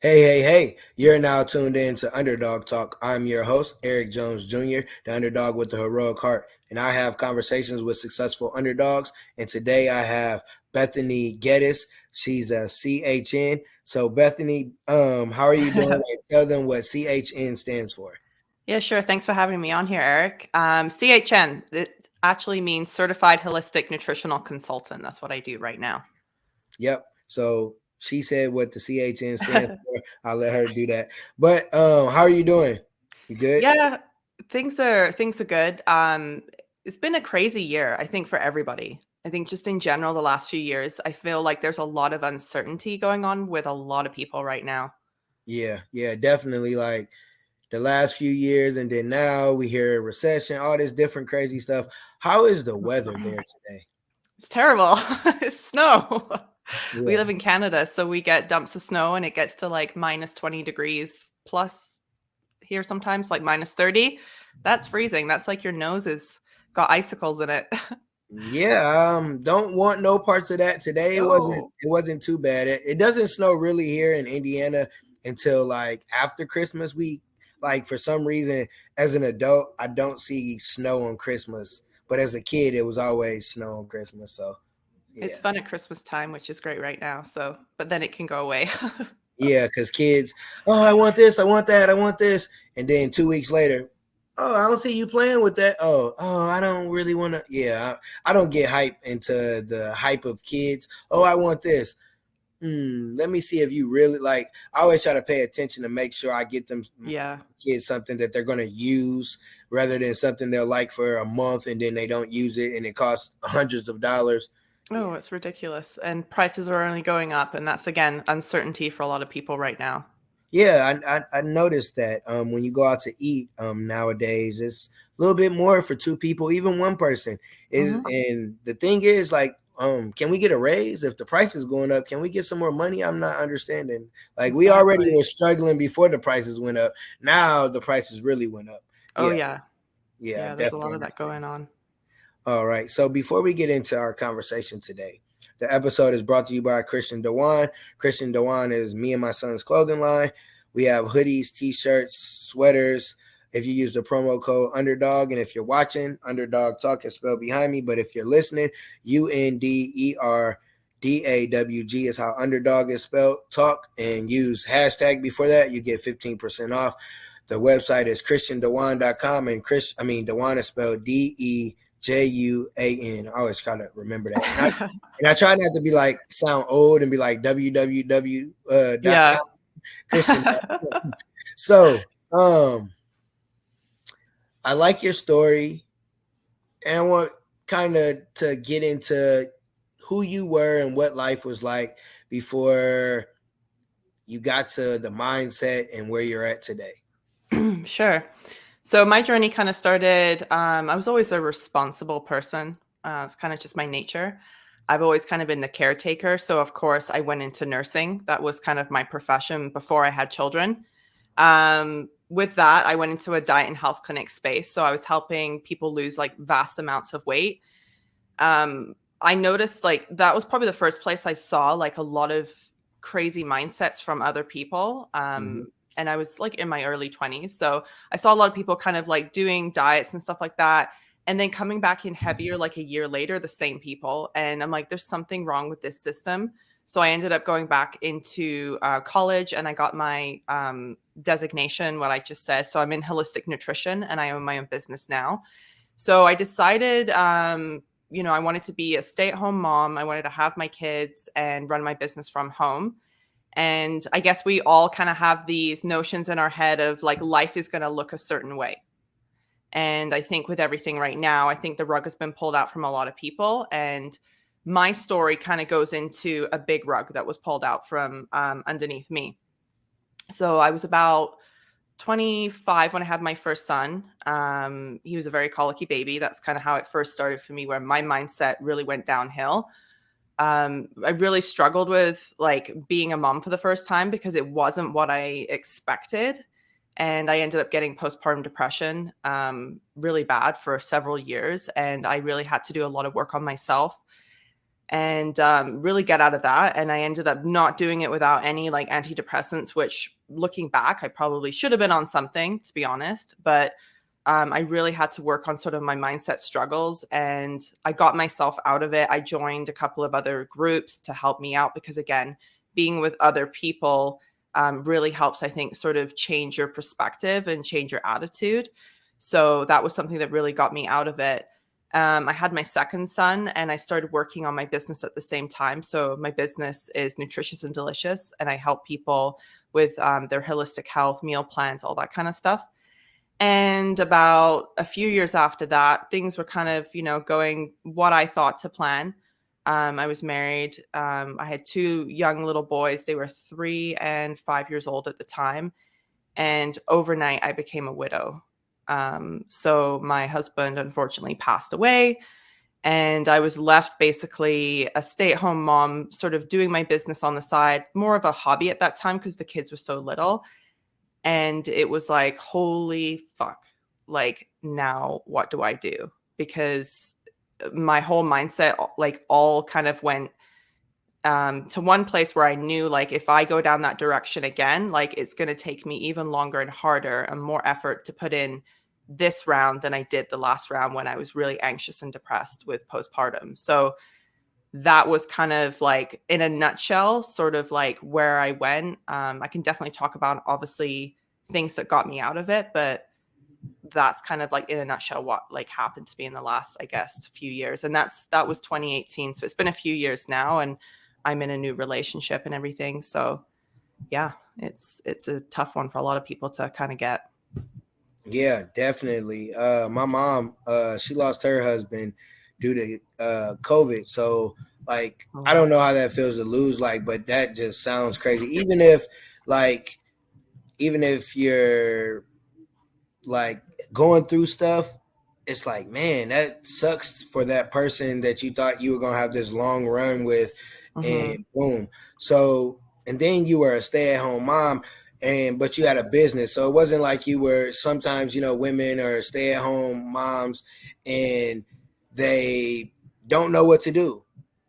Hey, you're now tuned in to Underdog Talk. I'm your host, Eric Jones Jr., the underdog with the heroic heart, and I have conversations with successful underdogs. And today I have Bethany Gettis. She's a CHN. So, Bethany, how are you doing? And tell them what CHN stands for. Yeah, sure. Thanks for having me on here, Eric. CHN, it actually means Certified Holistic Nutritional Consultant. That's what I do right now. Yep. So, she said what the CHN stands for. I'll let her do that. But how are you doing? You good? Yeah, things are good. It's been a crazy year, I think, for everybody. I think just in general, the last few years, I feel like there's a lot of uncertainty going on with a lot of people right now. Yeah, definitely. Like, the last few years, and then now we hear recession, all this different crazy stuff. How is the weather there today? It's terrible. It's snow. We Yeah, live in Canada, so we get dumps of snow and it gets to like minus 20 degrees plus here sometimes, like minus 30. That's freezing. That's like your nose has got icicles in it. yeah. Don't want no parts of that today. It wasn't. No. It wasn't too bad. It doesn't snow really here in Indiana until like after Christmas week. Like for some reason, as an adult, I don't see snow on Christmas, but as a kid, it was always snow on Christmas. So It's yeah, fun at Christmas time, which is great right now. So, but then it can go away. yeah. Because kids, oh, I want this, I want that, I want this, and then 2 weeks later, oh, I don't see you playing with that. Oh, I don't really want to. Yeah, I don't get hype into the hype of kids. Oh, I want this. Let me see if you really like. I always try to pay attention to make sure I get them Yeah. kids something that they're going to use rather than something they'll like for a month and then they don't use it and it costs hundreds of dollars. Yeah. Oh, it's ridiculous. And prices are only going up. And that's, again, uncertainty for a lot of people right now. Yeah, I noticed that when you go out to eat nowadays, it's a little bit more for two people, even one person. Is Hmm. and the thing is like can we get a raise if the price is going up? Can we get some more money? I'm not understanding. Like we already Exactly. were struggling before the prices went up. Now the prices really went up. Oh, Yeah, yeah. yeah, I Yeah. There's a lot definitely of that understand. going on. All right. So before we get into our conversation today, the episode is brought to you by Christian Dewan. Christian Dewan is me and my son's clothing line. We have hoodies, t-shirts, sweaters. If you use the promo code Underdog, and if you're watching, Underdog Talk is spelled behind me. But if you're listening, UNDERDAWG is how Underdog is spelled. Talk and use hashtag before that. You get 15% off. The website is christiandewan.com, and Dewan is spelled DEJUAN. I always try to remember that. And I try not to be like sound old and be like www Yeah. .com Christian. So, I like your story, and I want kind of to get into who you were and what life was like before you got to the mindset and where you're at today. Sure. So my journey kind of started, I was always a responsible person. It's kind of just my nature. I've always kind of been the caretaker. So of course I went into nursing. That was kind of my profession before I had children. With that, I went into a diet and health clinic space. So I was helping people lose like vast amounts of weight. I noticed like that was probably the first place I saw like a lot of crazy mindsets from other people. Mm-hmm. And I was like in my early 20s. So I saw a lot of people kind of like doing diets and stuff like that. And then coming back in heavier like a year later, the same people. And I'm like, there's something wrong with this system. So I ended up going back into college and I got my designation, what I just said. So I'm in holistic nutrition and I own my own business now. So I decided, I wanted to be a stay-at-home mom. I wanted to have my kids and run my business from home. And I guess we all kind of have these notions in our head of like life is going to look a certain way. And I think with everything right now, I think the rug has been pulled out from a lot of people. And my story kind of goes into a big rug that was pulled out from underneath me. So I was about 25 when I had my first son. He was a very colicky baby. That's kind of how it first started for me, where my mindset really went downhill. I really struggled with like being a mom for the first time because it wasn't what I expected. And I ended up getting postpartum depression really bad for several years. And I really had to do a lot of work on myself. and really get out of that. And I ended up not doing it without any like antidepressants, which looking back, I probably should have been on something, to be honest. But I really had to work on sort of my mindset struggles, and I got myself out of it. I joined a couple of other groups to help me out because, again, being with other people really helps, I think, sort of change your perspective and change your attitude. So that was something that really got me out of it. I had my second son and I started working on my business at the same time. So my business is Nutritious and Delicious, and I help people with their holistic health, meal plans, all that kind of stuff. And about a few years after that, things were kind of, going what I thought to plan. I was married. I had two young little boys. They were 3 and 5 years old at the time. And overnight, I became a widow. So my husband unfortunately passed away, and I was left basically a stay-at-home mom, sort of doing my business on the side, more of a hobby at that time because the kids were so little. And it was like, holy fuck, like now what do I do? Because my whole mindset, like all kind of went to one place where I knew like if I go down that direction again, like it's going to take me even longer and harder and more effort to put in this round than I did the last round when I was really anxious and depressed with postpartum. So that was kind of like in a nutshell, sort of like where I went. I can definitely talk about obviously things that got me out of it, but that's kind of like in a nutshell what like happened to me in the last, I guess, few years. And that was 2018. So it's been a few years now, and I'm in a new relationship and everything. So yeah, it's a tough one for a lot of people to kind of get. Yeah, definitely. My mom, she lost her husband due to COVID. So, like, Oh, I don't wow. know how that feels to lose, like, but that just sounds crazy. Like, even if you're like going through stuff, it's like, man, that sucks for that person that you thought you were gonna have this long run with, Mm-hmm. and boom. So, and then you were a stay-at-home mom, and but you had a business, so it wasn't like you were. Sometimes, women are stay-at-home moms, and they don't know what to do.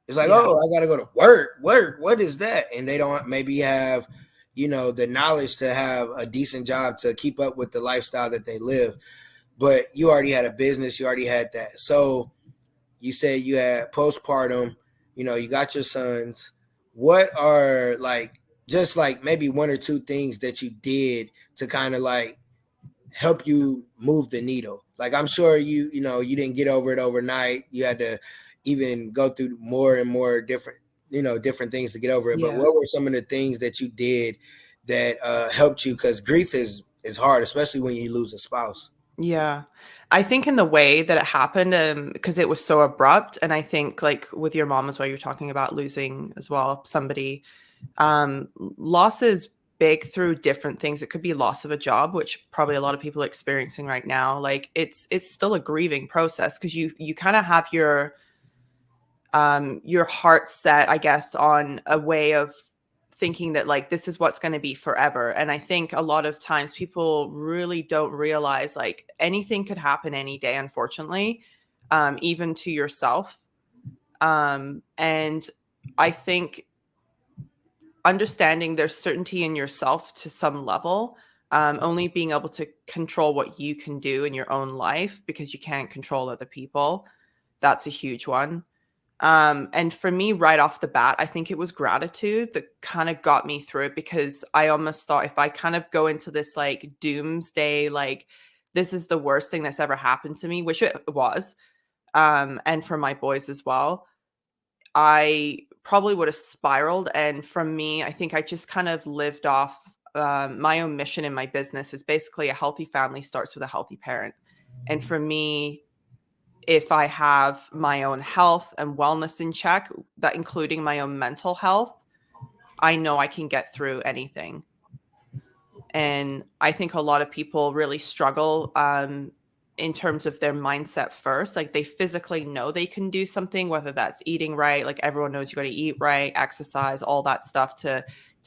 It's like, Yeah. oh, I gotta go to work. Work. What is that? And they don't maybe have, the knowledge to have a decent job to keep up with the lifestyle that they live. But you already had a business, you already had that. So you said you had postpartum, you got your sons. What are like just like maybe one or two things that you did to kind of like help you move the needle? Like I'm sure you didn't get over it overnight. You had to even go through more and more different things to get over it. But Yeah. what were some of the things that you did that helped you? Because grief is hard, especially when you lose a spouse. Yeah. I think in the way that it happened, because it was so abrupt, and I think like with your mom as well, you're talking about losing as well somebody. Loss is big through different things. It could be loss of a job, which probably a lot of people are experiencing right now. Like it's still a grieving process because you kind of have your heart set, I guess, on a way of thinking that like this is what's going to be forever. And I think a lot of times people really don't realize like anything could happen any day, unfortunately, even to yourself. And I think understanding there's certainty in yourself to some level, only being able to control what you can do in your own life because you can't control other people. That's a huge one. And for me, right off the bat, I think it was gratitude that kind of got me through it because I almost thought if I kind of go into this like doomsday, like this is the worst thing that's ever happened to me, which it was, and for my boys as well, I probably would have spiraled. And from me, I think I just kind of lived off my own mission in my business is basically a healthy family starts with a healthy parent. And for me, if I have my own health and wellness in check, that including my own mental health, I know I can get through anything. And I think a lot of people really struggle in terms of their mindset first. Like they physically know they can do something, whether that's eating right. Like everyone knows you got to eat right, exercise, all that stuff to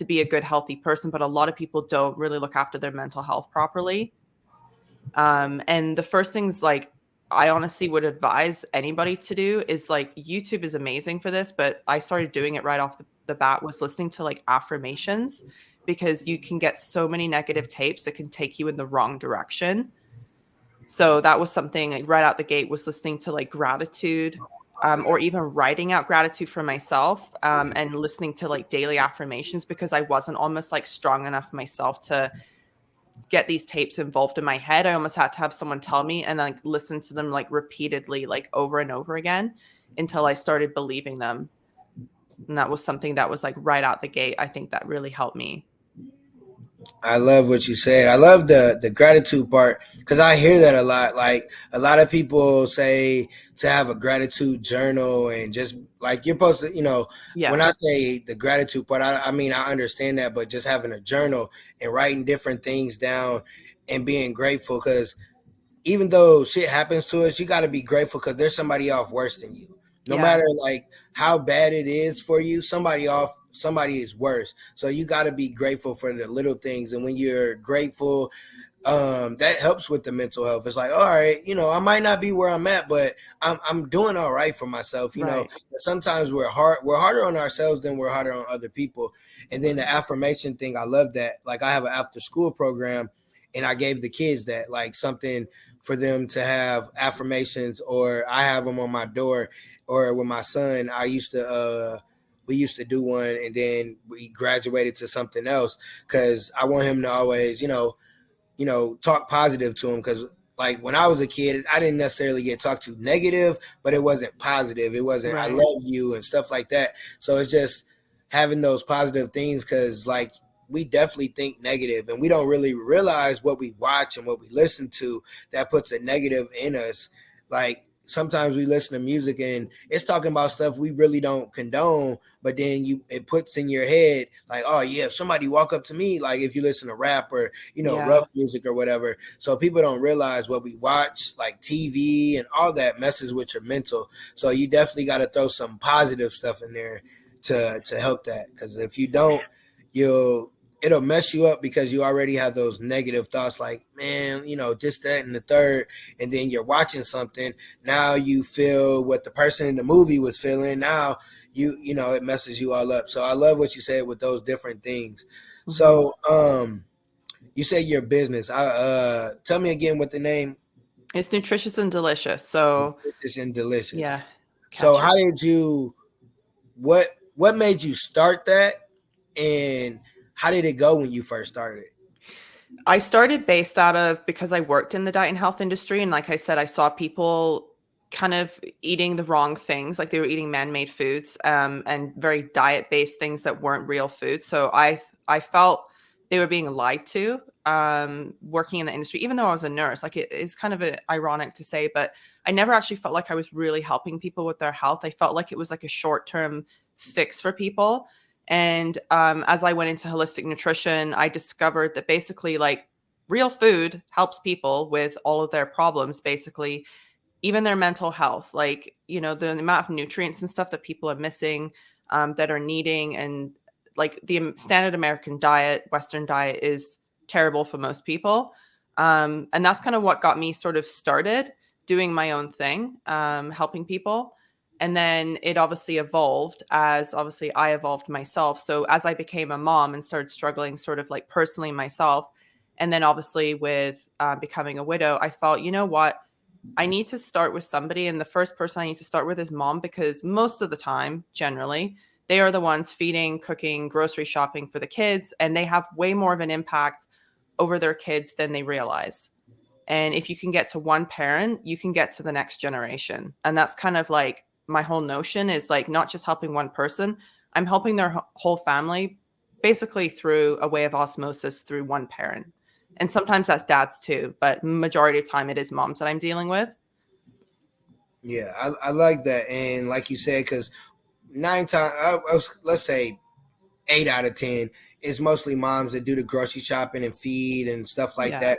be a good, healthy person. But a lot of people don't really look after their mental health properly. And the first thing's like I honestly would advise anybody to do is like YouTube is amazing for this, but I started doing it right off the bat was listening to like affirmations because you can get so many negative tapes that can take you in the wrong direction. So that was something like, right out the gate was listening to like gratitude, or even writing out gratitude for myself, and listening to like daily affirmations because I wasn't almost like strong enough myself to get these tapes involved in my head. I almost had to have someone tell me and like listen to them like repeatedly, like over and over again until I started believing them. And that was something that was like right out the gate. I think that really helped me. I love what you said. I love the gratitude part because I hear that a lot. Like a lot of people say to have a gratitude journal and just like you're supposed to, when Yeah. I say the gratitude part, I mean I understand that, but just having a journal and writing different things down and being grateful because even though shit happens to us, you got to be grateful because there's somebody off worse than you. No Yeah. matter like how bad it is for you, somebody is worse. So you got to be grateful for the little things. And when you're grateful, that helps with the mental health. It's like, all right, I might not be where I'm at, but I'm doing all right for myself. Right. Sometimes we're harder on ourselves than we're harder on other people. And then the affirmation thing, I love that. Like I have an after school program, and I gave the kids that like something for them to have affirmations, or I have them on my door, or with my son, we used to do one, and then we graduated to something else because I want him to always, talk positive to him because like when I was a kid, I didn't necessarily get talked to negative, but it wasn't positive. It wasn't I Right. love you and stuff like that. So it's just having those positive things because like we definitely think negative and we don't really realize what we watch and what we listen to that puts a negative in us. Like sometimes we listen to music and it's talking about stuff we really don't condone, but then it puts in your head like, oh yeah, if somebody walk up to me, like if you listen to rap or Yeah. rough music or whatever. So people don't realize what we watch, like TV and all that messes with your mental. So you definitely got to throw some positive stuff in there to help that, because if you don't, you'll it'll mess you up because you already have those negative thoughts like, man, just that and the third, and then you're watching something, now you feel what the person in the movie was feeling. Now it messes you all up. So I love what you said with those different things. Hmm. So you say your business. I tell me again what the name. It's nutritious and delicious. So Nutritious and delicious. yeah, So catchy. how did you what made you start that, and how did it go when you first started it? I started based out of because I worked in the diet and health industry. And like I said, I saw people kind of eating the wrong things, like they were eating man-made foods, and very diet-based things that weren't real food. So I felt they were being lied to, working in the industry, even though I was a nurse. Like it is kind of ironic to say, but I never actually felt like I was really helping people with their health. I felt like it was like a short-term fix for people. And as I went into holistic nutrition, I discovered that basically, like, real food helps people with all of their problems, basically, even their mental health. Like, the amount of nutrients and stuff that people are missing, that are needing. And like the standard American diet, Western diet is terrible for most people. And that's kind of what got me sort of started doing my own thing, helping people. And then it obviously evolved as obviously I evolved myself. So as I became a mom and started struggling sort of like personally myself, and then obviously with becoming a widow, I felt, you know what? I need to start with somebody. And the first person I need to start with is mom, because most of the time, generally, they are the ones feeding, cooking, grocery shopping for the kids, and they have way more of an impact over their kids than they realize. And if you can get to one parent, you can get to the next generation. And that's kind of like my whole notion is like not just helping one person, I'm helping their whole family basically through a way of osmosis through one parent. And sometimes that's dads too, but majority of time it is moms that I'm dealing with. Yeah, I like that, and like you said, because nine times, let's say 8 out of 10, is mostly moms that do the grocery shopping and feed and stuff like Yeah. that.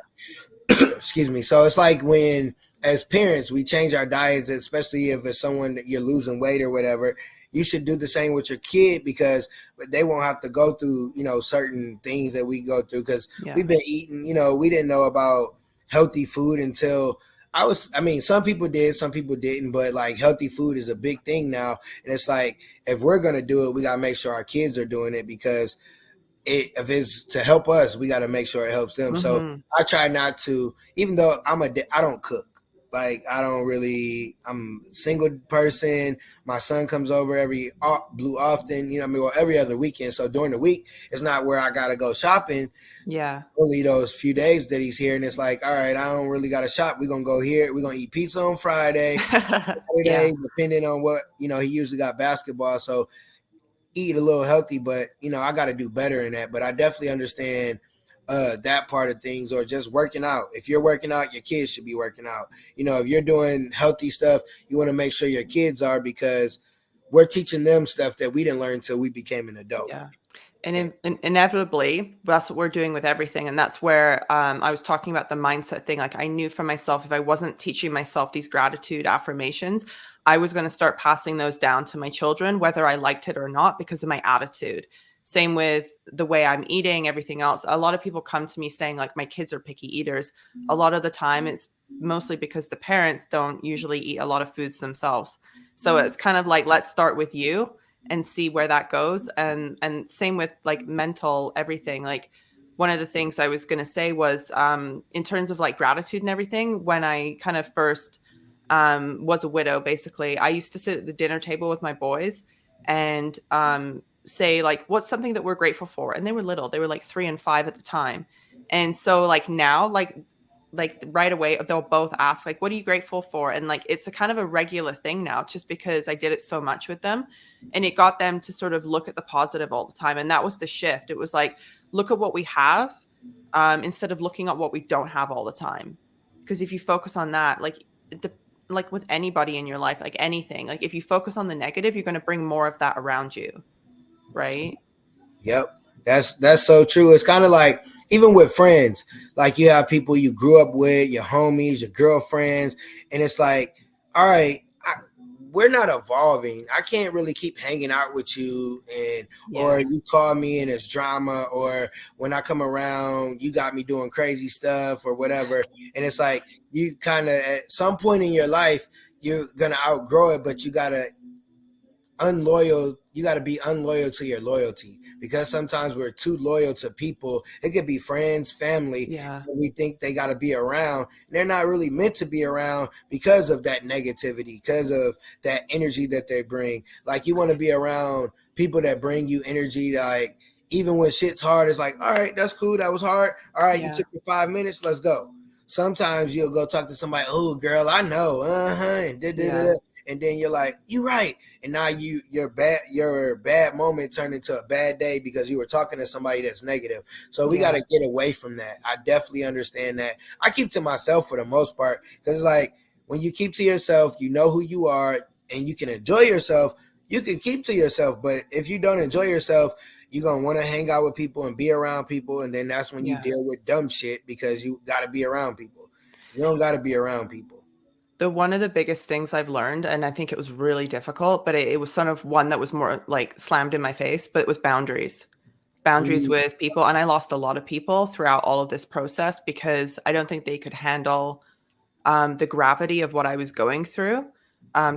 Excuse me. So it's like when, as parents, we change our diets, especially if it's someone that you're losing weight or whatever. You should do the same with your kid because they won't have to go through, certain things that we go through because Yeah. we've been eating, we didn't know about healthy food until I mean, some people did, some people didn't, but like healthy food is a big thing now. And it's like, if we're going to do it, we got to make sure our kids are doing it, because if it's to help us, we got to make sure it helps them. So Hmm. I try not to, even though I don't cook. Like, I don't really, I'm a single person. My son comes over every blue often, you know what I mean, or every other weekend. So during the week, it's not where I got to go shopping. Yeah. Only those few days that he's here, and it's like, all right, I don't really got to shop. We're gonna go here. We're gonna eat pizza on Friday, Yeah. Saturday, depending on what, he usually got basketball, so eat a little healthy. But I got to do better in that. But I definitely understand that part of things, or just working out. If you're working out, your kids should be working out. If you're doing healthy stuff, you want to make sure your kids are, because we're teaching them stuff that we didn't learn until we became an adult. Yeah. And inevitably, that's what we're doing with everything. And that's where I was talking about the mindset thing. Like, I knew for myself, if I wasn't teaching myself these gratitude affirmations, I was going to start passing those down to my children, whether I liked it or not, because of my attitude. Same with the way I'm eating, everything else. A lot of people come to me saying, like, my kids are picky eaters. A lot of the time, it's mostly because the parents don't usually eat a lot of foods themselves. So it's kind of like, let's start with you and see where that goes. And same with like mental everything. Like, one of the things I was going to say was, in terms of like gratitude and everything, when I kind of first was a widow, basically, I used to sit at the dinner table with my boys and say, like, what's something that we're grateful for? And they were little, they were like 3 and 5 at the time. And so like now, like right away they'll both ask, like, what are you grateful for? And like, it's a kind of a regular thing now, just because I did it so much with them, and it got them to sort of look at the positive all the time. And that was the shift. It was like, look at what we have, instead of looking at what we don't have all the time. Because if you focus on that, like with anybody in your life, like anything, like if you focus on the negative, you're going to bring more of that around you, right? Yep. That's so true. It's kind of like, even with friends, like, you have people you grew up with, your homies, your girlfriends, and it's like, all right, we're not evolving. I can't really keep hanging out with you, and or Yeah. you call me and it's drama, or when I come around, you got me doing crazy stuff or whatever. And it's like, you kind of, at some point in your life, you're gonna outgrow it, but you got to be unloyal to your loyalty, because sometimes we're too loyal to people. It could be friends, family, Yeah. we think they got to be around, and they're not really meant to be around, because of that negativity, because of that energy that they bring. Like, you want to be around people that bring you energy, like, even when shit's hard, it's like, all right, that's cool, that was hard, all right, you Yeah. took your 5 minutes, let's go. Sometimes you'll go talk to somebody, oh girl, I know, and da, da, da, Yeah. da. And then you're like, you right, and now your bad moment turned into a bad day, because you were talking to somebody that's negative. So we got Yeah. to get away from that. I definitely understand that. I keep to myself for the most part, because it's like, when you keep to yourself, you know who you are, and you can enjoy yourself. You can keep to yourself, but if you don't enjoy yourself, you're gonna want to hang out with people and be around people, and then that's when you Yeah. deal with dumb shit, because you got to be around people. You don't got to be around people. The one of the biggest things I've learned, and I think it was really difficult, but it was sort of one that was more like slammed in my face, but it was boundaries. Boundaries Mm, with people. And I lost a lot of people throughout all of this process because I don't think they could handle the gravity of what I was going through.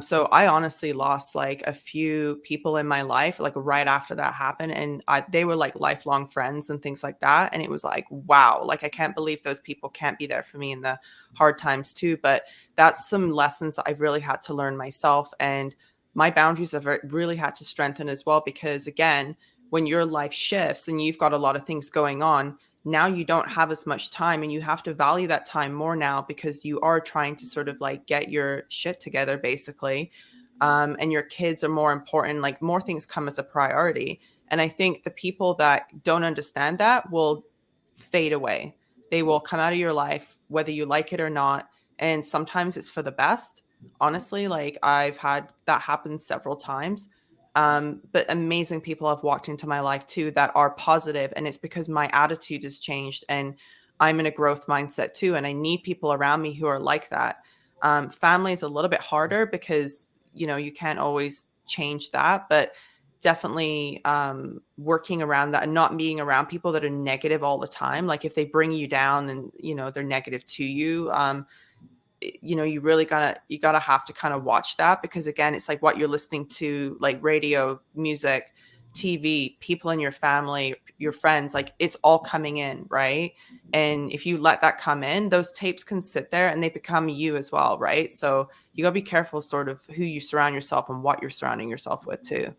So I honestly lost like a few people in my life, like right after that happened. And they were like lifelong friends and things like that. And it was like, wow, like I can't believe those people can't be there for me in the hard times too. But that's some lessons that I've really had to learn myself. And my boundaries have really had to strengthen as well, because again, when your life shifts and you've got a lot of things going on, now you don't have as much time, and you have to value that time more now, because you are trying to sort of like get your shit together basically, and your kids are more important, like more things come as a priority. And I think the people that don't understand that will fade away. They will come out of your life whether you like it or not, and sometimes it's for the best. Honestly, like I've had that happen several times. But amazing people have walked into my life too that are positive, and it's because my attitude has changed and I'm in a growth mindset too. And I need people around me who are like that. Family is a little bit harder because you can't always change that, but definitely working around that and not being around people that are negative all the time. Like if they bring you down and they're negative to you, you really gotta have to kind of watch that, because again, it's like what you're listening to, like radio, music, TV, people in your family, your friends, like it's all coming in, right? And if you let that come in, those tapes can sit there and they become you as well, right? So you gotta be careful sort of who you surround yourself and what you're surrounding yourself with too.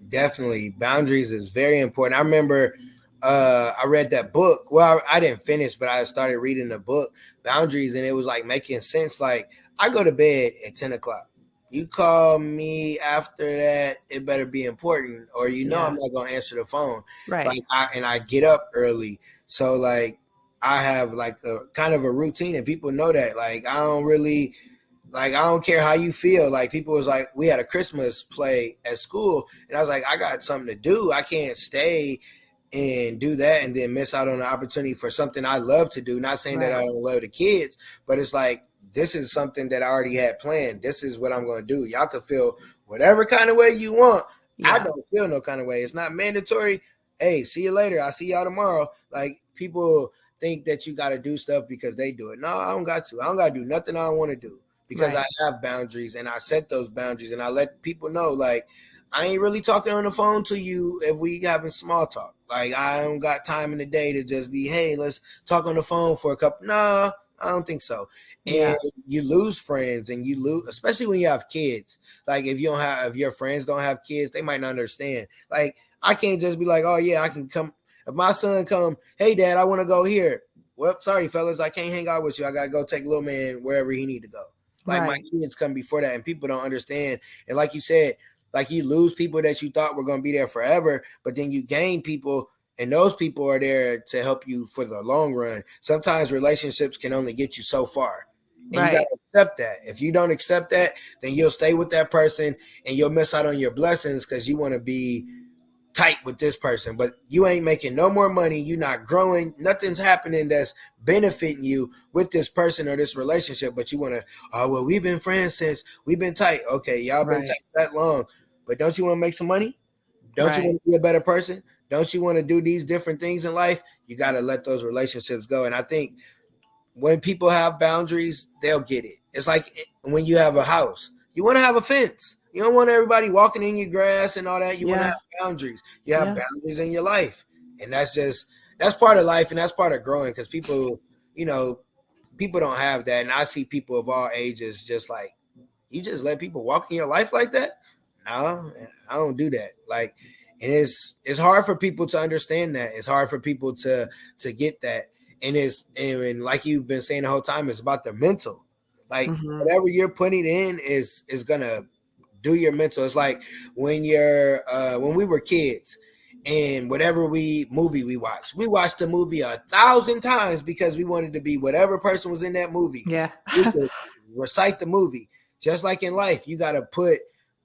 Definitely, boundaries is very important. I remember I read that book. Well, I didn't finish, but I started reading the book Boundaries, and it was like making sense. Like, I go to bed at 10 o'clock. You call me after that, it better be important, or I'm Yeah. not gonna answer the phone. Right. Like, I get up early, so like I have like a kind of a routine, and people know that. Like, I don't care how you feel. Like, people was like, we had a Christmas play at school, and I was like, I got something to do. I can't stay and do that and then miss out on the opportunity for something I love to do. Not saying that I Right. don't love the kids, but it's like, this is something that I already had planned. This is what I'm going to do. Y'all can feel whatever kind of way you want. I Yeah. don't feel no kind of way. It's not mandatory. Hey, see you later. I'll see y'all tomorrow. Like, people think that you got to do stuff because they do it. No, I don't got to. I don't got to do nothing I don't want to do, because I Right. have boundaries, and I set those boundaries, and I let people know, like, I ain't really talking on the phone to you if we having small talk. Like, I don't got time in the day to just be, hey, let's talk on the phone for a couple. No, I don't think so. And Yeah. you lose friends, and you lose, especially when you have kids. Like, if your friends don't have kids, they might not understand. Like, I can't just be like, oh yeah, I can come. If my son come, hey dad, I want to go here. Well, sorry fellas, I can't hang out with you. I gotta go take little man wherever he need to go. Like, my Right. kids come before that, and people don't understand. And like you said, like, you lose people that you thought were going to be there forever, but then you gain people, and those people are there to help you for the long run. Sometimes relationships can only get you so far, and you got Right. to accept that. If you don't accept that, then you'll stay with that person, and you'll miss out on your blessings because you want to be tight with this person, but you ain't making no more money. You're not growing. Nothing's happening that's benefiting you with this person or this relationship. But you want to, oh, well, we've been friends since we've been tight. Okay, y'all been Right. tight that long, but don't you want to make some money? Don't you Right. want to be a better person? Don't you want to do these different things in life? You got to let those relationships go. And I think when people have boundaries, they'll get it. It's like when you have a house, you want to have a fence. You don't want everybody walking in your grass and all that. You want to have Yeah. boundaries. You have Yeah. boundaries in your life. And that's part of life, and that's part of growing, because you know, people don't have that. And I see people of all ages just like, you just let people walk in your life like that? No, I don't do that. Like, and it's hard for people to understand that. It's hard for people to get that. And and like you've been saying the whole time, it's about the mental. Like, Hmm. whatever you're putting in is gonna do your mental. It's like when we were kids, and whatever we watched the movie 1,000 times because we wanted to be whatever person was in that movie. Yeah. We could recite the movie. Just like in life, you got to put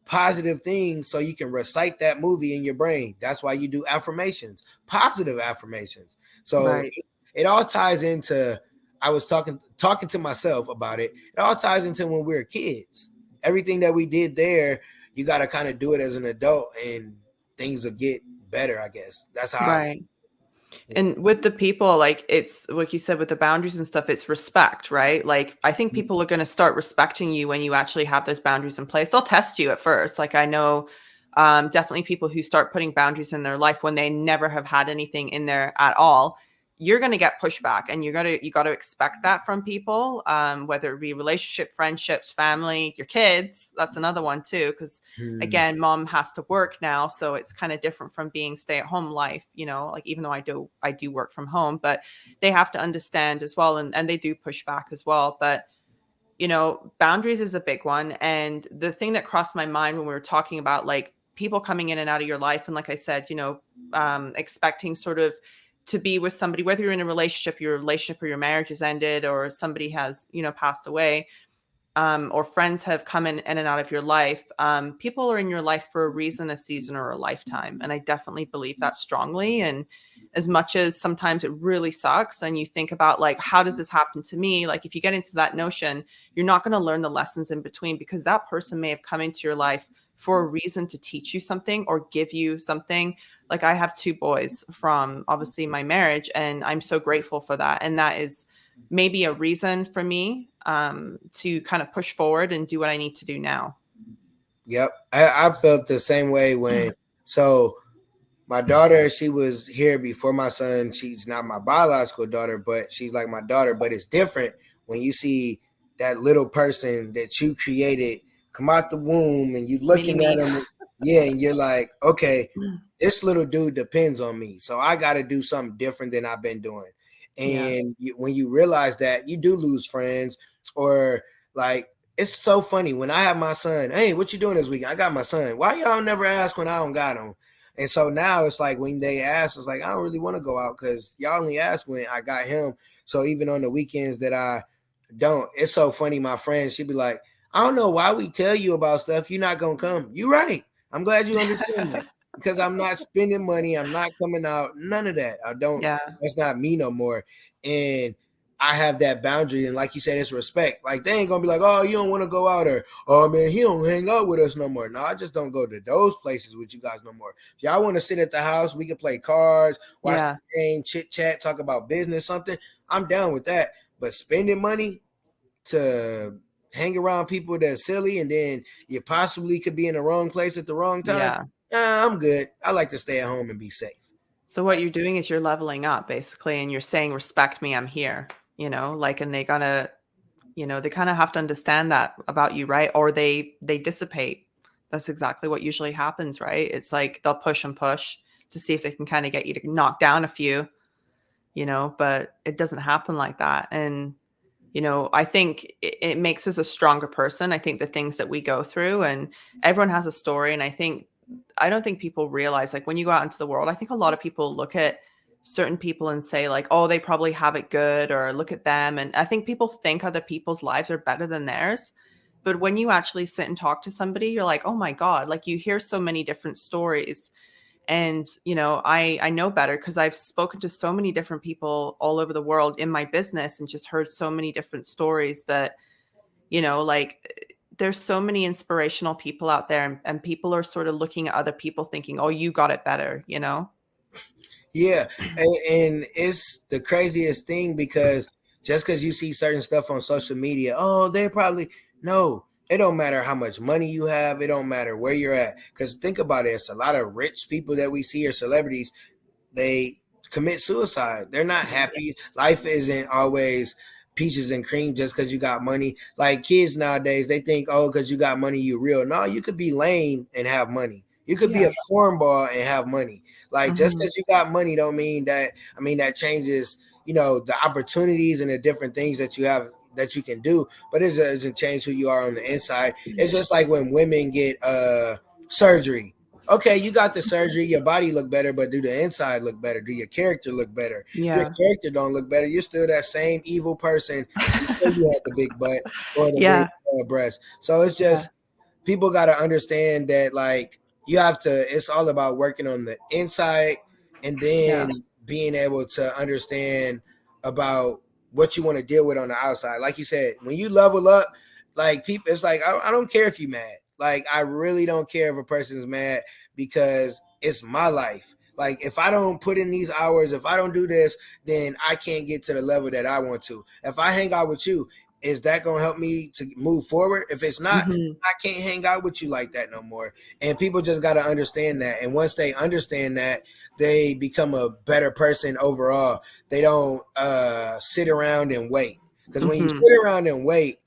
positive things so you can recite that movie in your brain. That's why you do affirmations, positive affirmations. So Right. it all ties into, I was talking to myself about it. It all ties into when we were kids. Everything that we did there, you got to kind of do it as an adult, and things will get better, I guess. That's how I. Right. And with the people, like it's like you said, with the boundaries and stuff, it's respect, right? Like I think people are going to start respecting you when you actually have those boundaries in place. They'll test you at first. Like I know definitely people who start putting boundaries in their life when they never have had anything in there at all. You're going to get pushback, and you got to expect that from people, whether it be relationship, friendships, family, your kids. That's another one too, because Hmm. again, mom has to work now, so it's kind of different from being stay at home life, like even though I do work from home, but they have to understand as well, and they do push back as well. But boundaries is a big one. And the thing that crossed my mind when we were talking about like people coming in and out of your life, and like I said, expecting sort of to be with somebody, whether you're in a relationship, your relationship or your marriage has ended, or somebody has passed away, or friends have come in and out of your life. People are in your life for a reason, a season, or a lifetime. And I definitely believe that strongly. And as much as sometimes it really sucks, and you think about like, how does this happen to me? Like, if you get into that notion, you're not going to learn the lessons in between, because that person may have come into your life for a reason to teach you something or give you something. Like, I have two boys from obviously my marriage, and I'm so grateful for that. And that is maybe a reason for me to kind of push forward and do what I need to do now. Yep. I felt the same way when, so my daughter, she was here before my son. She's not my biological daughter, but she's like my daughter. But it's different when you see that little person that you created come out the womb and you Mini looking at me. him. Yeah, and you're like, okay, this little dude depends on me. So I got to do something different than I've been doing. Yeah. And when you realize that, you do lose friends, or like, it's so funny when I have my son. Hey, what you doing this weekend? I got my son. Why y'all never ask when I don't got him? And so now it's like when they ask, it's like I don't really want to go out because y'all only ask when I got him. So even on the weekends that I don't, it's so funny. My friend, she'd be like, I don't know why we tell you about stuff. You're not gonna come. You're right. I'm glad you understand that because I'm not spending money. I'm not coming out. None of that. I don't. Yeah. That's not me no more. And I have that boundary. And like you said, it's respect. Like they ain't gonna be like, oh, you don't want to go out, or oh man, he don't hang out with us no more. No, I just don't go to those places with you guys no more. If y'all want to sit at the house, we can play cards, watch Yeah. the game, chit chat, talk about business, something. I'm down with that. But spending money to hang around people that's silly and then you possibly could be in the wrong place at the wrong time, Yeah. I'm good. I like to stay at home and be safe. So what you're doing is you're leveling up basically, and you're saying, respect me, I'm here, like, and they gotta, they kind of have to understand that about you, right? Or they dissipate. That's exactly what usually happens, right? It's like they'll push and push to see if they can kind of get you to knock down a few, but it doesn't happen like that. And I think it makes us a stronger person. I think the things that we go through, and everyone has a story. And I don't think people realize, like, when you go out into the world, I think a lot of people look at certain people and say, like, oh, they probably have it good, or look at them. And I think people think other people's lives are better than theirs. But when you actually sit and talk to somebody, you're like, oh my God, like, you hear so many different stories. And I know better because I've spoken to so many different people all over the world in my business and just heard so many different stories that like, there's so many inspirational people out there, and people are sort of looking at other people thinking, oh, you got it better. Yeah, and it's the craziest thing because just because you see certain stuff on social media, oh, they probably no. It don't matter how much money you have. It don't matter where you're at. Because think about it, it's a lot of rich people that we see or celebrities. They commit suicide. They're not happy. Life isn't always peaches and cream just because you got money. Like kids nowadays, they think, oh, because you got money, you real. No, you could be lame and have money. You could be Yeah. a cornball and have money. Like just Hmm. because you got money don't mean that. I mean that changes, the opportunities and the different things that you have that you can do, but it doesn't change who you are on the inside. It's just like when women get surgery. Okay, you got the surgery, your body look better, but do the inside look better? Do your character look better? If your Yeah. character don't look better, you're still that same evil person before you had the big butt or the big Yeah. breast. So it's Yeah. just people got to understand that like you have to. It's all about working on the inside and Yeah. then being able to understand about what you want to deal with on the outside. Like you said, when you level up, like people, it's like I don't care if you're mad. Like I really don't care if a person's mad because it's my life. Like if I don't put in these hours, if I don't do this, then I can't get to the level that I want to. If I hang out with you, is that gonna help me to move forward? If it's not, Hmm. I can't hang out with you like that no more. And people just gotta understand that. And once they understand that, they become a better person overall. They don't sit around and wait. Because when you Hmm. sit around and wait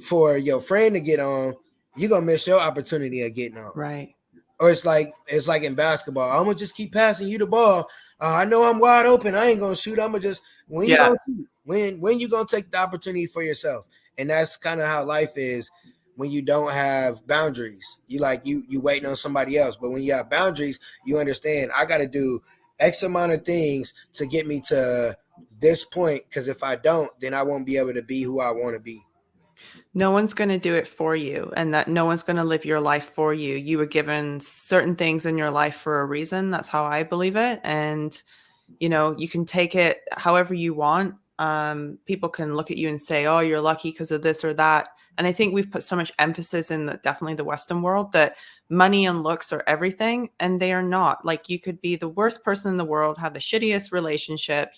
for your friend to get on, you're gonna miss your opportunity of getting on. Right. Or it's like in basketball. I'm gonna just keep passing you the ball. I know I'm wide open. I ain't gonna shoot. I'm gonna just when you Yeah. gonna shoot. When you gonna take the opportunity for yourself. And that's kind of how life is when you don't have boundaries. You waiting on somebody else. But when you have boundaries, you understand I got to do X amount of things to get me to this point. Because if I don't, then I won't be able to be who I want to be. No one's going to do it for you, and that no one's going to live your life for you. You were given certain things in your life for a reason. That's how I believe it. And you can take it however you want. People can look at you and say, oh, you're lucky because of this or that. And I think we've put so much emphasis in definitely the Western world, that money and looks are everything. And they are not. Like, you could be the worst person in the world, have the shittiest relationship,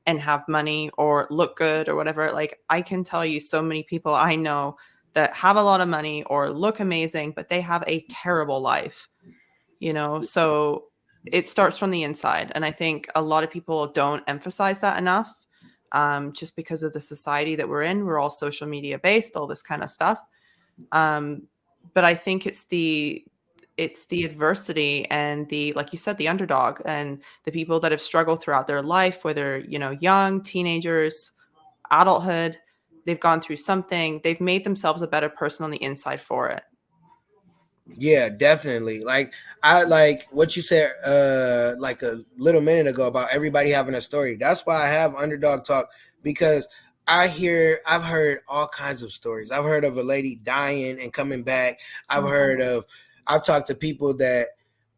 and have money or look good or whatever. Like, I can tell you so many people I know that have a lot of money or look amazing, but they have a terrible life, you know? So it starts from the inside. And I think a lot of people don't emphasize that enough, just because of the society that we're in. We're all social media based, all this kind of stuff. Um, but I think it's the adversity and the, like you said, the underdog and the people that have struggled throughout their life, whether, you know, young, teenagers, adulthood, they've gone through something, they've made themselves a better person on the inside for it. Yeah, definitely. Like I like what you said like a little minute ago about everybody having a story. That's why I have underdog talk, because I've heard all kinds of stories. I've heard of a lady dying and coming back. I've talked to people that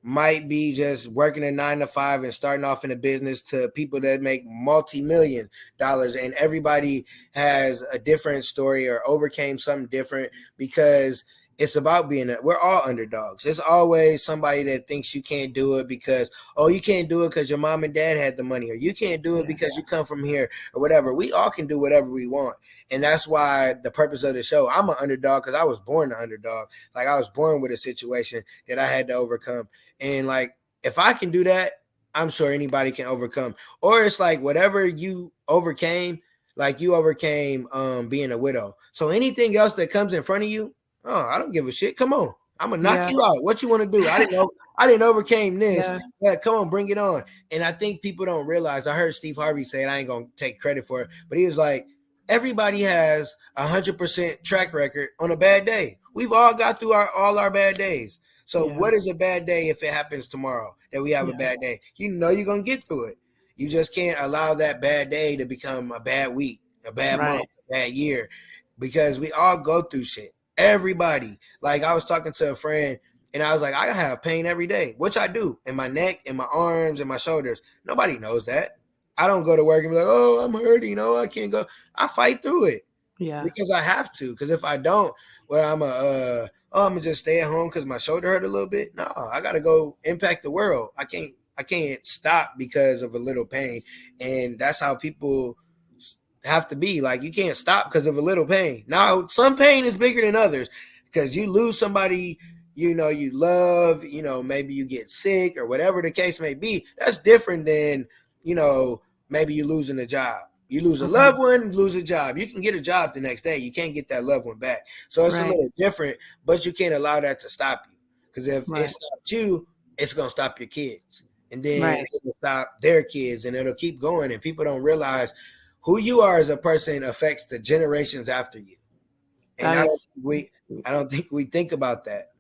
might be just working a 9 to 5 and starting off in a business, to people that make multi-million dollars, and everybody has a different story or overcame something different, because it's about we're all underdogs. There's always somebody that thinks you can't do it because, oh, you can't do it because your mom and dad had the money, or you can't do it because you come from here, or whatever. We all can do whatever we want. And that's why the purpose of the show, I'm an underdog because I was born an underdog. Like, I was born with a situation that I had to overcome. And like, if I can do that, I'm sure anybody can overcome. Or it's like whatever you overcame, like you overcame being a widow. So anything else that comes in front of you, oh, I don't give a shit. Come on. I'm gonna knock you out. What you want to do? I didn't overcame this. Yeah, come on, bring it on. And I think people don't realize. I heard Steve Harvey say it. I ain't gonna take credit for it, but he was like, everybody has 100% track record on a bad day. We've all got through all our bad days. So what is a bad day if it happens tomorrow that we have a bad day? You know you're gonna get through it. You just can't allow that bad day to become a bad week, a bad month, a bad year, because we all go through shit. Everybody. Like, I was talking to a friend and I was like, I have pain every day, which I do, in my neck, in my arms, and my shoulders. Nobody knows that. I don't go to work and be like, oh, I'm hurting, you know, I can't go. I fight through it. Yeah. Because I have to. Because if I don't, well, I'm gonna just stay at home because my shoulder hurt a little bit. No, I gotta go impact the world. I can't stop because of a little pain. And that's how people have to be. Like, you can't stop because of a little pain. Now, some pain is bigger than others, because you lose somebody you love, maybe you get sick or whatever the case may be. That's different than, maybe you losing a job. You lose a loved one, lose a job. You can get a job the next day. You can't get that loved one back. So it's a little different, but you can't allow that to stop you. Because if it stopped you, it's going to stop your kids. And then it'll stop their kids, and it'll keep going. And people don't realize who you are as a person affects the generations after you. And I don't think we think about that.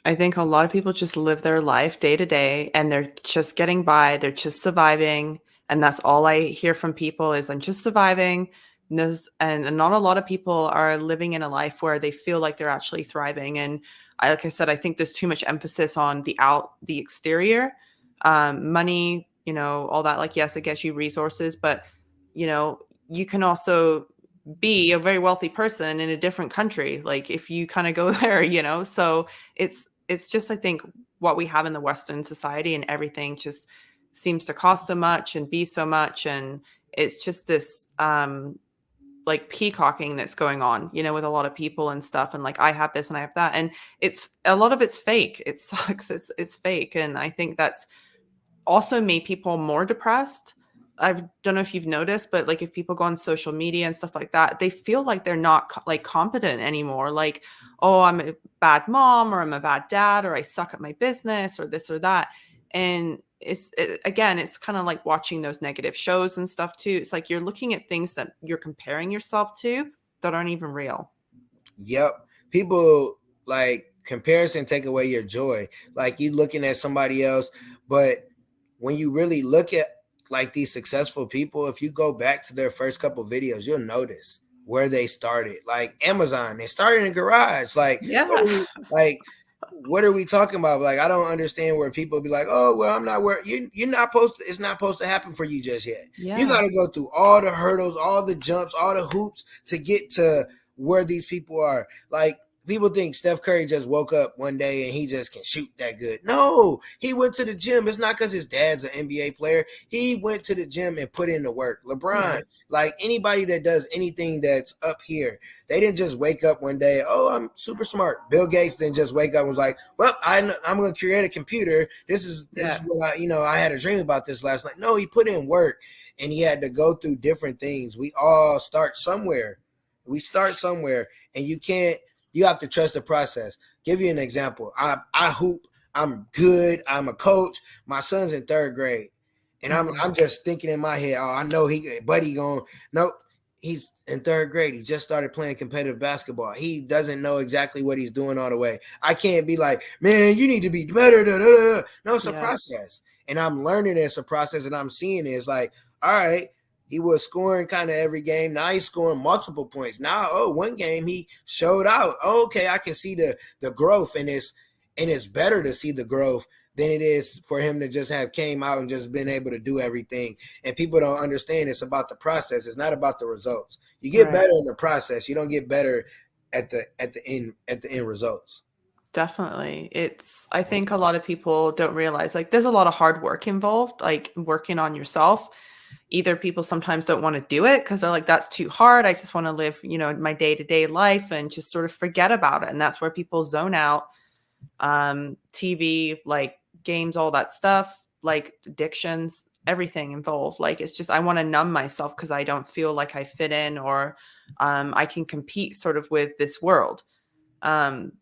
I think a lot of people just live their life day to day and they're just getting by. They're just surviving. And that's all I hear from people is, I'm just surviving. And not a lot of people are living in a life where they feel like they're actually thriving. And like I said, I think there's too much emphasis on the exterior, money, all that. Like, yes, it gets you resources, but you can also be a very wealthy person in a different country. Like, if you kind of go there, so it's just, I think, what we have in the Western society, and everything just seems to cost so much and be so much. And it's just this, like, peacocking that's going on, with a lot of people and stuff. And like, I have this and I have that. And a lot of it's fake. It sucks. It's fake. And I think that's also made people more depressed. I don't know if you've noticed, but like, if people go on social media and stuff like that, they feel like they're not like competent anymore. Like, oh, I'm a bad mom, or I'm a bad dad, or I suck at my business, or this or that. And again, it's kind of like watching those negative shows and stuff too. It's like you're looking at things that you're comparing yourself to that aren't even real. Yep. People, like, comparison take away your joy. Like, you looking at somebody else, but when you really look at, like, these successful people, if you go back to their first couple videos, you'll notice where they started. Like Amazon, they started in a garage. Like, what are we talking about? Like, I don't understand where people be like, oh, well, I'm not where you're not supposed to, it's not supposed to happen for you just yet. Yeah. You got to go through all the hurdles, all the jumps, all the hoops to get to where these people are. Like, people think Steph Curry just woke up one day and he just can shoot that good. No, he went to the gym. It's not because his dad's an NBA player. He went to the gym and put in the work. LeBron, Yeah. like anybody that does anything that's up here, they didn't just wake up one day, oh, I'm super smart. Bill Gates didn't just wake up and was like, well, I'm going to create a computer. This is Yeah. what I had a dream about this last night. No, he put in work and he had to go through different things. We all start somewhere. We start somewhere, and you have to trust the process. Give you an example. I hoop. I'm good. I'm a coach. My son's in third grade, and Mhm. I'm just thinking in my head, oh, I know buddy going. Nope, he's in third grade. He just started playing competitive basketball. He doesn't know exactly what he's doing all the way. I can't be like, man, you need to be better. Da, da, da. No, it's a Yeah. process, and I'm learning it's a process, and I'm seeing it. It's like, all right, he was scoring kind of every game. Now he's scoring multiple points. Now, one game he showed out. Oh, okay, I can see the growth, and it's better to see the growth than it is for him to just have came out and just been able to do everything. And people don't understand it's about the process. It's not about the results. You get Right. better in the process. You don't get better at the end results. Definitely. I think a lot of people don't realize like there's a lot of hard work involved, like working on yourself. Either people sometimes don't want to do it because they're like, that's too hard. I just want to live, my day to day life and just sort of forget about it. And that's where people zone out. TV, like games, all that stuff, like addictions, everything involved. Like it's just I want to numb myself because I don't feel like I fit in or I can compete sort of with this world. Um,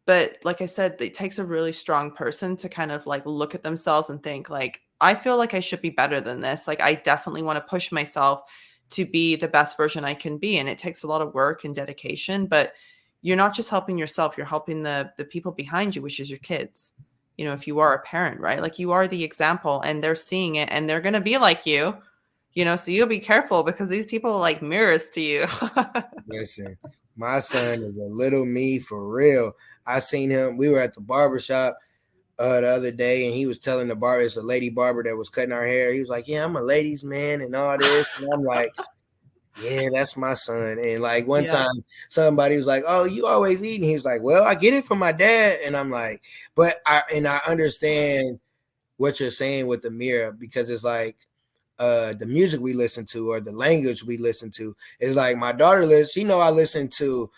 but like I said, it takes a really strong person to kind of like look at themselves and think like, I feel like I should be better than this. Like I definitely want to push myself to be the best version I can be. And it takes a lot of work and dedication, but you're not just helping yourself, you're helping the people behind you, which is your kids. If you are a parent, right? Like you are the example and they're seeing it and they're gonna be like so you'll be careful because these people are like mirrors to you. Listen, my son is a little me for real. I seen him. We were at the barbershop the other day, and he was telling the barber, it's a lady barber that was cutting our hair. He was like, "Yeah, I'm a ladies' man and all this." And I'm like, "Yeah, that's my son." And like one Yeah. time, somebody was like, "Oh, you always eating?" He's like, "Well, I get it from my dad." And I'm like, "But I understand what you're saying with the mirror because it's like." The music we listen to or the language we listen to is like my daughter listens. She know I listen to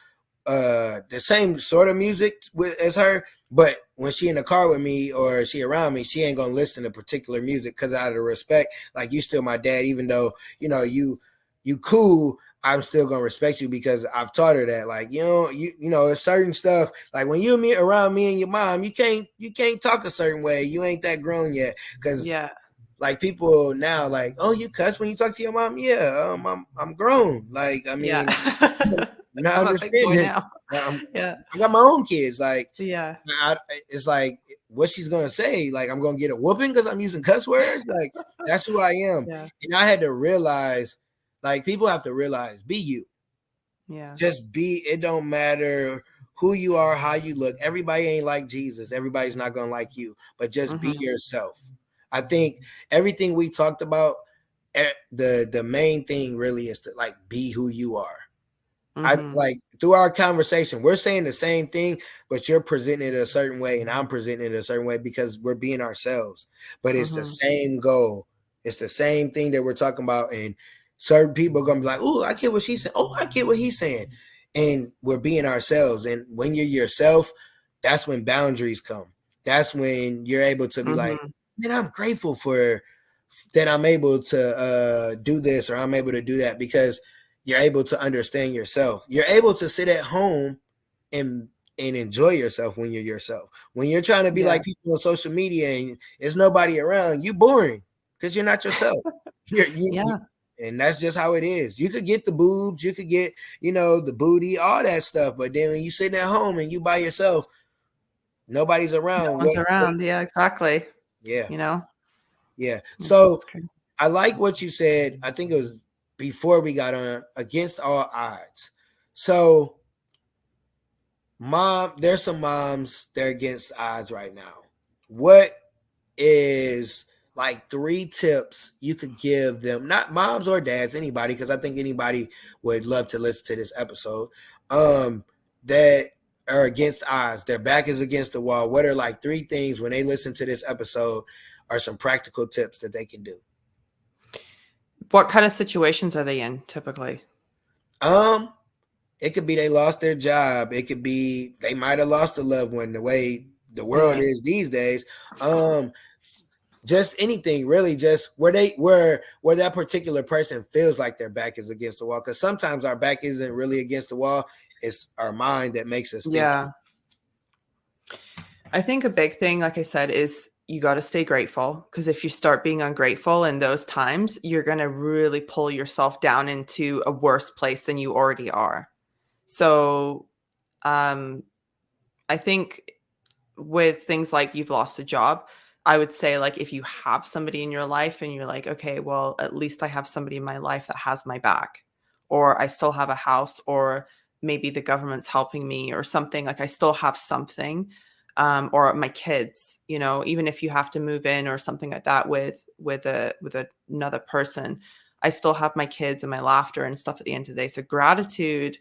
the same sort of music as her, but when she in the car with me or she around me, she ain't gonna listen to particular music because out of respect, like you still my dad, even though you cool. I'm still gonna respect you because I've taught her that. Like it's certain stuff. Like when you meet around me and your mom, you can't talk a certain way. You ain't that grown yet. Because Yeah. like people now, like, oh, you cuss when you talk to your mom. Yeah, I'm grown. Like I Yeah. mean, you're not I'm a big boy understanding. now. I'm, Yeah. I got my own kids. Like, Yeah. it's like what she's gonna say. Like, I'm gonna get a whooping because I'm using cuss words. Like, that's who I am. Yeah. And I had to realize, like, people have to realize, be you. Yeah. Just be. It don't matter who you are, how you look. Everybody ain't like Jesus. Everybody's not gonna like you. But just be Mhm. yourself. I think everything we talked about, the main thing really is to like be who you are. I Mhm. like through our conversation, we're saying the same thing, but you're presenting it a certain way, and I'm presenting it a certain way because we're being ourselves. But it's the Mhm. same goal. It's the same thing that we're talking about, and certain people are gonna be like, "Oh, I get what she's saying. Oh, I get what he's saying," and we're being ourselves. And when you're yourself, that's when boundaries come. That's when you're able to be like, Mhm. "Man, I'm grateful for that. I'm able to do this or I'm able to do that because." You're able to understand yourself. You're able to sit at home and enjoy yourself when you're yourself. When you're trying to be Yeah. like people on social media and there's nobody around, you boring because you're not yourself. You Yeah. and that's just how it is. You could get the boobs, you could get, the booty, all that stuff, but then when you sitting at home and you by yourself, nobody's No around. one's What around. Yeah, exactly. yeah, You know? yeah. It's So crazy. I like what you said. I think it was before we got on against all odds. So there's some moms that are against odds right now. What is like 3 tips you could give them, not moms or dads, anybody, because I think anybody would love to listen to this episode. That are against odds. Their back is against the wall. What are like 3 things when they listen to this episode are some practical tips that they can do? What kind of situations are they in typically? Um, it could be they lost their job. It could be they might have lost a loved one the way the world is these days. Just anything really, just where that particular person feels like their back is against the wall. Because sometimes our back isn't really against the wall. It's our mind that makes us think. Yeah. I think a big thing, like I said, is you got to stay grateful, because if you start being ungrateful in those times, you're going to really pull yourself down into a worse place than you already are. So, I think with things like you've lost a job, I would say, like, if you have somebody in your life and you're like, okay, well, at least I have somebody in my life that has my back, or I still have a house, or maybe the government's helping me or something, like I still have something. Or my kids, even if you have to move in or something like that with another person, I still have my kids and my laughter and stuff at the end of the day. So gratitude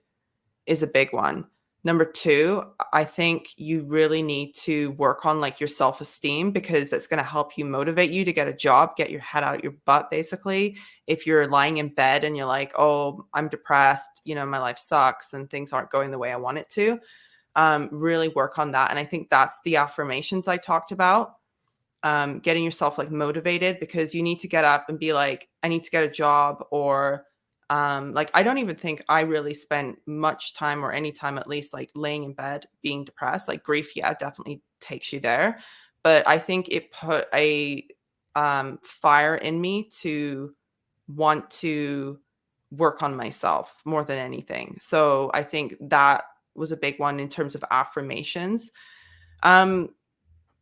is a big one. Number two, I think you really need to work on like your self-esteem, because that's going to help you motivate you to get a job, get your head out of your butt, basically. If you're lying in bed and you're like, oh, I'm depressed, my life sucks and things aren't going the way I want it to, really work on that. And I think that's the affirmations I talked about. Getting yourself like motivated, because you need to get up and be like, I need to get a job, or like, I don't even think I really spent much time, or any time at least, like laying in bed being depressed. Like grief, yeah, definitely takes you there. But I think it put a fire in me to want to work on myself more than anything. So I think that was a big one in terms of affirmations. Um,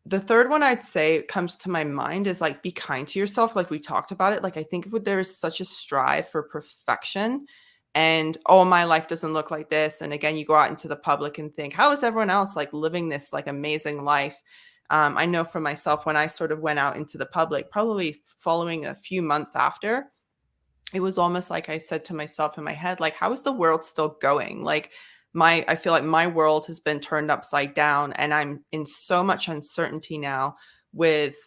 the third one I'd say comes to my mind is like, be kind to yourself. Like we talked about it. Like, I think there is such a strive for perfection, and oh, my life doesn't look like this. And again, you go out into the public and think, how is everyone else like living this like amazing life? I know for myself, when I sort of went out into the public, probably following a few months after, it was almost like I said to myself in my head, like, how is the world still going? Like, I feel like my world has been turned upside down, and I'm in so much uncertainty now with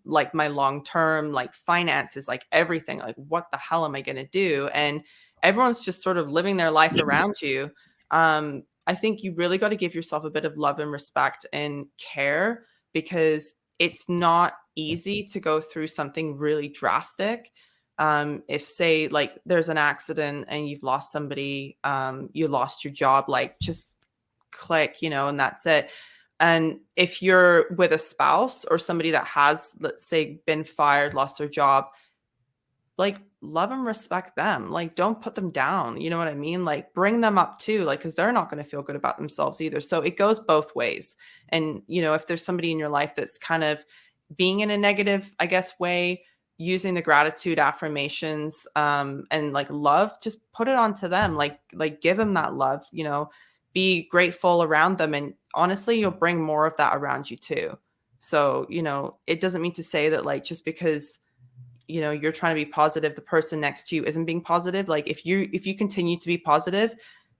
like my long term like finances, like everything. Like, what the hell am I going to do? And everyone's just sort of living their life around you. I think you really got to give yourself a bit of love and respect and care, because it's not easy to go through something really drastic. If say like there's an accident and you've lost somebody, you lost your job, like just click, and that's it. And if you're with a spouse or somebody that has, let's say, been fired, lost their job, like love and respect them. Like, don't put them down. You know what I mean? Like, bring them up too, like, because they're not going to feel good about themselves either. So it goes both ways. And, if there's somebody in your life that's kind of being in a negative, I guess, way, using the gratitude affirmations, and like love, just put it onto them. Like give them that love, be grateful around them. And honestly, you'll bring more of that around you too. So, it doesn't mean to say that like, just because you're trying to be positive, the person next to you isn't being positive. Like, if you continue to be positive,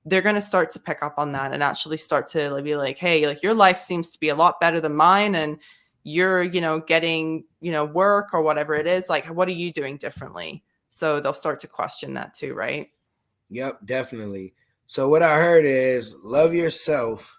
they're going to start to pick up on that and actually start to like, be like, hey, like your life seems to be a lot better than mine, and you're getting work or whatever it is, like, what are you doing differently? So they'll start to question that too, right? Yep, definitely. So what I heard is love yourself,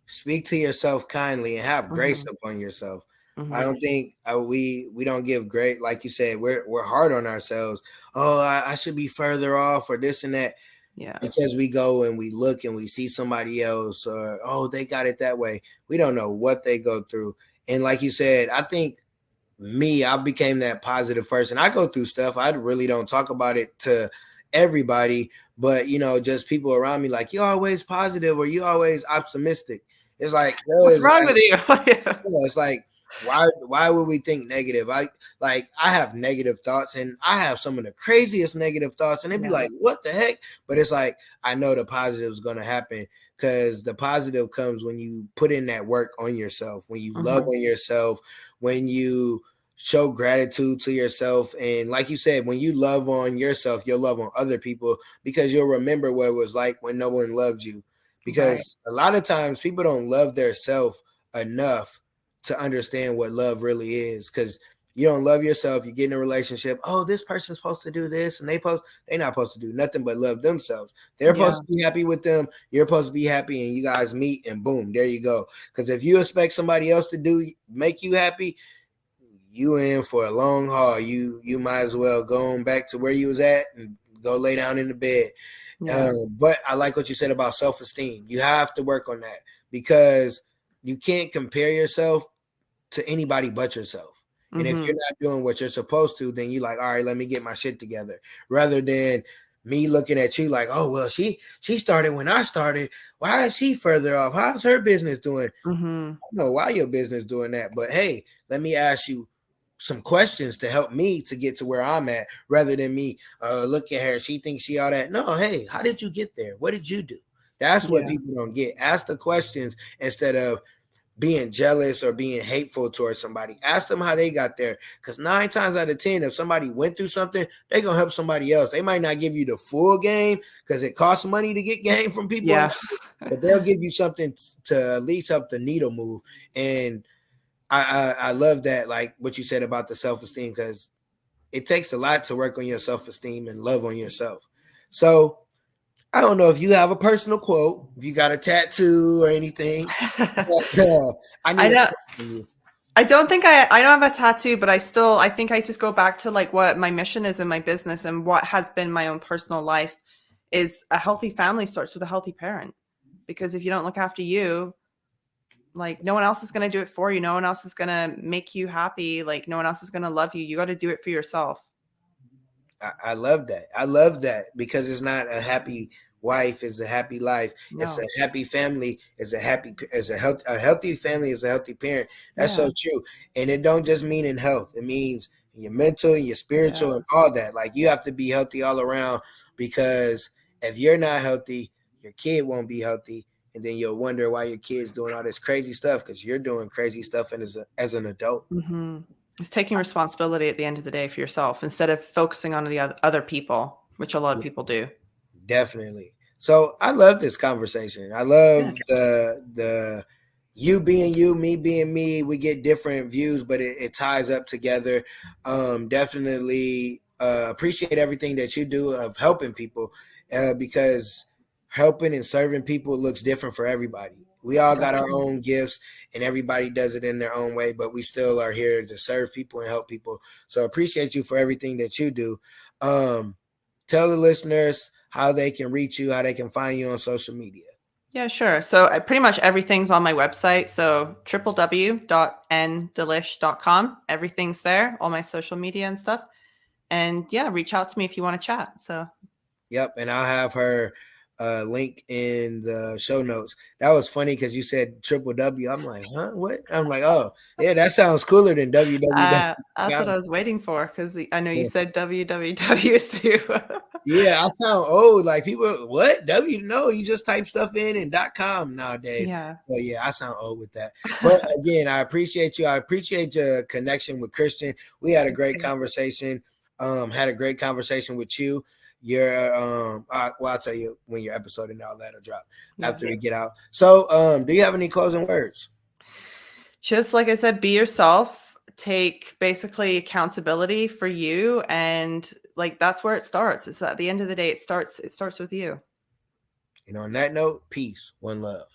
speak to yourself kindly, and have grace Mm-hmm. upon yourself. I Mm-hmm. don't think we don't give great, like you said, we're hard on ourselves. Oh, I should be further off or this and that, Yeah. because we go and we look and we see somebody else, or oh, they got it that way. We don't know what they go through. And like you said, I think I became that positive person. I go through stuff. I really don't talk about it to everybody, but just people around me, like, you're always positive or you always optimistic. It's like, What's wrong with you? Yeah. it's like, why would we think negative? I have negative thoughts, and I have some of the craziest negative thoughts, and they'd be Yeah. like, what the heck? But it's like, I know the positive is going to happen, because the positive comes when you put in that work on yourself, when you love Mm-hmm. on yourself, when you show gratitude to yourself. And like you said, when you love on yourself, you'll love on other people, because you'll remember what it was like when no one loved you. Right. because a lot of times people don't love their self enough to understand what love really is. Because you don't love yourself, you get in a relationship. Oh, this person's supposed to do this, and they're not supposed to do nothing but love themselves. They're Yeah. supposed to be happy with them. You're supposed to be happy, and you guys meet, and boom, there you go. Because if you expect somebody else to make you happy, you in for a long haul. You might as well go on back to where you was at and go lay down in the bed. Yeah. But I like what you said about self-esteem. You have to work on that because you can't compare yourself to anybody but yourself. And if you're Mm-hmm. not doing what you're supposed to, then you're like, all right, let me get my shit together. Rather than me looking at you like, oh well, she started when I started. Why is she further off? How's her business doing? Mm-hmm. I don't know why your business doing that, but hey, let me ask you some questions to help me to get to where I'm at, rather than me look at her. She thinks she all that. No, hey, how did you get there? What did you do? That's what Yeah. people don't get. Ask the questions instead of being jealous or being hateful towards somebody. Ask them how they got there. Because 9 times out of 10, if somebody went through something, they're going to help somebody else. They might not give you the full game because it costs money to get game from people, Yeah. but they'll give you something to at least help the needle move. And I love that, like what you said about the self-esteem, because it takes a lot to work on your self-esteem and love on yourself. So I don't know if you have a personal quote, if you got a tattoo or anything, but I I need a know. quote from you. I don't think I don't have a tattoo, but I think I just go back to like what my mission is in my business and what has been my own personal life is a healthy family starts with a healthy parent. Because if you don't look after you, like no one else is going to do it for you. No one else is going to make you happy. Like no one else is going to love you. You got to do it for yourself. I love that. I love that because it's not a happy wife, it's a happy life. It's a No. happy family. It's a healthy family is a healthy parent. That's so Yeah. true. And it don't just mean in health. It means in your mental and your spiritual Yeah. and all that. Like you have to be healthy all around, because if you're not healthy, your kid won't be healthy. And then you'll wonder why your kid's doing all this crazy stuff because you're doing crazy stuff and as an adult. Hmm. It's taking responsibility at the end of the day for yourself instead of focusing on the other people, which a lot of people do. Definitely. So I love this conversation. I Yeah. love the you being you, me being me. We get different views, but it ties up together. Definitely appreciate everything that you do of helping people, because helping and serving people looks different for everybody. We all got our Definitely. own gifts, and everybody does it in their own way. But we still are here to serve people and help people. So appreciate you for everything that you do. Um, Tell the listeners how they can reach you, how they can find you on social media. Yeah, sure. So pretty much everything's on my website. So www.ndelish.com. Everything's there, all my social media and stuff. And yeah, reach out to me if you want to chat. So Yep, and I'll have her link in the show notes. That was funny because you said triple W. I'm like, huh? What? I'm like, oh, yeah, that sounds cooler than www. that's what I was waiting for because I know you said www too. Yeah, I sound old. Like people, what? W? No, you just type stuff in and .com nowadays. Yeah. But yeah, I sound old with that. But again, I appreciate you. I appreciate your connection with Christian. We had a great conversation. Had a great conversation with you. Your well, I'll tell you when your episode and all that'll drop Yeah. after we get out. So, do you have any closing words? Just like I said, be yourself, take basically accountability for you. And like that's where it starts. It's at the end of the day, it starts with you. And on that note, peace, one love.